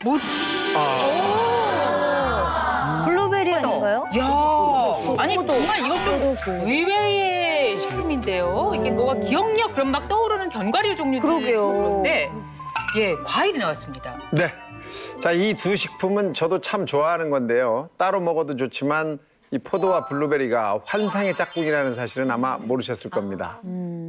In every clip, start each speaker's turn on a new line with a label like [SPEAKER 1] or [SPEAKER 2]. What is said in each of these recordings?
[SPEAKER 1] 뭐?
[SPEAKER 2] 블루베리 아닌가요?
[SPEAKER 1] 야, 아니 정말 이거 좀 의외의 식품인데요. 이게 뭐가 기억력 그런 막 떠오르는 견과류 종류들 그런데 예, 과일이 나왔습니다.
[SPEAKER 3] 네. 자, 이 두 식품은 저도 참 좋아하는 건데요. 따로 먹어도 좋지만 이 포도와 블루베리가 환상의 짝꿍이라는 사실은 아마 모르셨을 겁니다.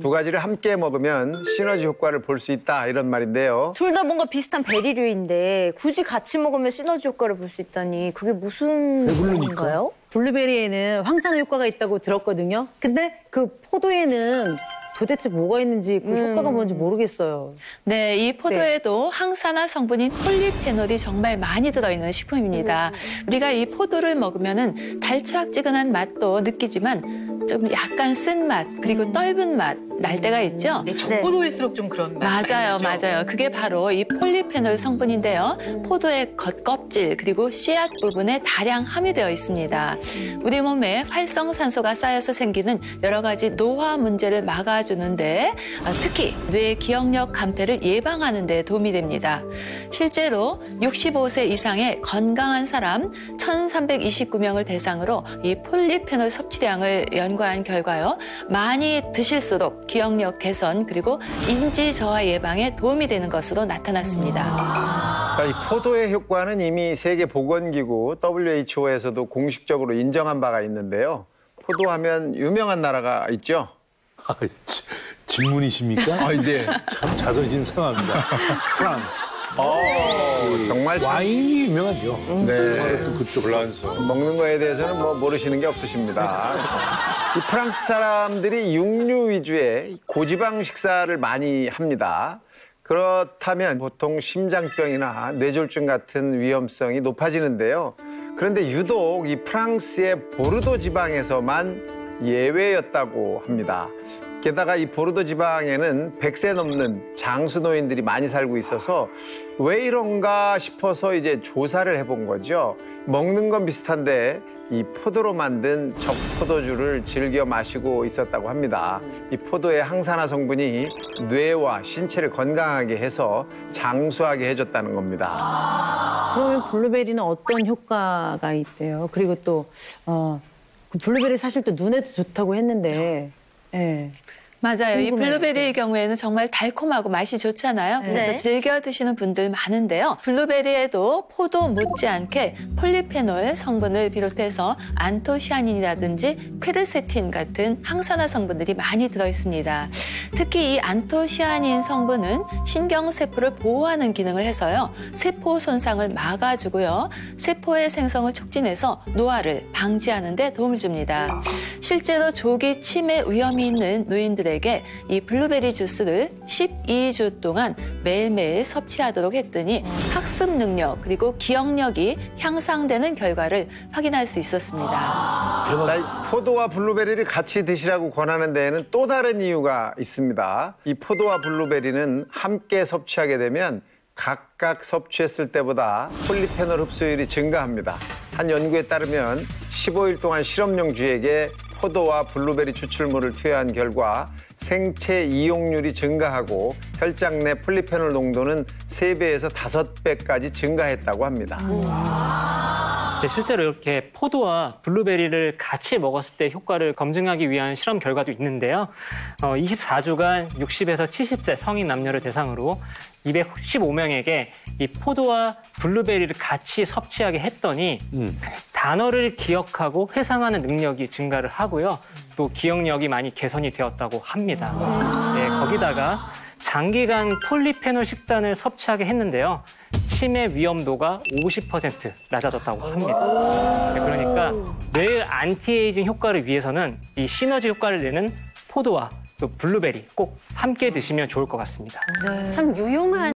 [SPEAKER 3] 두 가지를 함께 먹으면 시너지 효과를 볼 수 있다 이런 말인데요.
[SPEAKER 2] 둘 다 뭔가 비슷한 베리류인데 굳이 같이 먹으면 시너지 효과를 볼 수 있다니 그게 무슨 말인가요?
[SPEAKER 4] 블루베리에는 황산 효과가 있다고 들었거든요. 근데 그 포도에는 도대체 뭐가 있는지 그 효과가 뭔지 모르겠어요.
[SPEAKER 5] 네, 이 포도에도 항산화 성분인 폴리페놀이 정말 많이 들어있는 식품입니다. 우리가 이 포도를 먹으면은 달짝지근한 맛도 느끼지만 좀 약간 쓴맛 그리고 떫은 맛 날 때가 있죠.
[SPEAKER 1] 네, 적포도일수록 좀 그런 맛.
[SPEAKER 5] 맞아요. 그게 바로 이 폴리페놀 성분인데요. 포도의 겉껍질 그리고 씨앗 부분에 다량 함유되어 있습니다. 우리 몸에 활성산소가 쌓여서 생기는 여러 가지 노화 문제를 막아주는데 특히 뇌 기억력 감퇴를 예방하는 데 도움이 됩니다. 실제로 65세 이상의 건강한 사람 1,329명을 대상으로 이 폴리페놀 섭취량을 연구한 결과요. 많이 드실수록 기억력 개선 그리고 인지 저하 예방에 도움이 되는 것으로 나타났습니다.
[SPEAKER 3] 이 포도의 효과는 이미 세계보건기구 WHO에서도 공식적으로 인정한 바가 있는데요. 포도하면 유명한 나라가 있죠?
[SPEAKER 6] 질문이십니까?
[SPEAKER 3] 네.
[SPEAKER 6] 참 자존심 상합니다. 프랑스.
[SPEAKER 3] 정말
[SPEAKER 6] 와인이 유명하죠.
[SPEAKER 3] 네.
[SPEAKER 6] 또 그쪽 프랑스.
[SPEAKER 3] 먹는 거에 대해서는 뭐 모르시는 게 없으십니다. 이 프랑스 사람들이 육류 위주의 고지방 식사를 많이 합니다. 그렇다면 보통 심장병이나 뇌졸중 같은 위험성이 높아지는데요. 그런데 유독 이 프랑스의 보르도 지방에서만 예외였다고 합니다. 게다가 이 보르도 지방에는 100세 넘는 장수 노인들이 많이 살고 있어서 왜 이런가 싶어서 이제 조사를 해본 거죠. 먹는 건 비슷한데 이 포도로 만든 적포도주를 즐겨 마시고 있었다고 합니다. 이 포도의 항산화 성분이 뇌와 신체를 건강하게 해서 장수하게 해줬다는 겁니다.
[SPEAKER 4] 그러면 블루베리는 어떤 효과가 있대요? 그리고 또 그 블루베리 사실 또 눈에도 좋다고 했는데 예.
[SPEAKER 5] 맞아요. 이
[SPEAKER 4] 궁금해요.
[SPEAKER 5] 블루베리의 경우에는 정말 달콤하고 맛이 좋잖아요. 그래서
[SPEAKER 2] 네.
[SPEAKER 5] 즐겨 드시는 분들 많은데요. 블루베리에도 포도 못지않게 폴리페놀 성분을 비롯해서 안토시아닌이라든지 퀘르세틴 같은 항산화 성분들이 많이 들어있습니다. 특히 이 안토시아닌 성분은 신경세포를 보호하는 기능을 해서요. 세포 손상을 막아주고요. 세포의 생성을 촉진해서 노화를 방지하는 데 도움을 줍니다. 실제로 조기 치매 위험이 있는 노인들에게 이 블루베리 주스를 12주 동안 매일매일 섭취하도록 했더니 학습 능력 그리고 기억력이 향상되는 결과를 확인할 수 있었습니다.
[SPEAKER 3] 자, 이 포도와 블루베리를 같이 드시라고 권하는 데에는 또 다른 이유가 있습니다. 이 포도와 블루베리는 함께 섭취하게 되면 각각 섭취했을 때보다 폴리페놀 흡수율이 증가합니다. 한 연구에 따르면 15일 동안 실험용 쥐에게 포도와 블루베리 추출물을 투여한 결과 생체 이용률이 증가하고 혈장 내 폴리페놀 농도는 3배에서 5배까지 증가했다고 합니다.
[SPEAKER 7] 네, 실제로 이렇게 포도와 블루베리를 같이 먹었을 때 효과를 검증하기 위한 실험 결과도 있는데요. 24주간 60에서 70세 성인 남녀를 대상으로 215명에게 이 포도와 블루베리를 같이 섭취하게 했더니 단어를 기억하고 회상하는 능력이 증가를 하고요. 또 기억력이 많이 개선이 되었다고 합니다. 네, 거기다가 장기간 폴리페놀 식단을 섭취하게 했는데요. 치매 위험도가 50% 낮아졌다고 합니다. 네, 그러니까 뇌 안티에이징 효과를 위해서는 이 시너지 효과를 내는 포도와 또 블루베리 꼭 함께 드시면 좋을 것 같습니다.
[SPEAKER 2] 참 유용한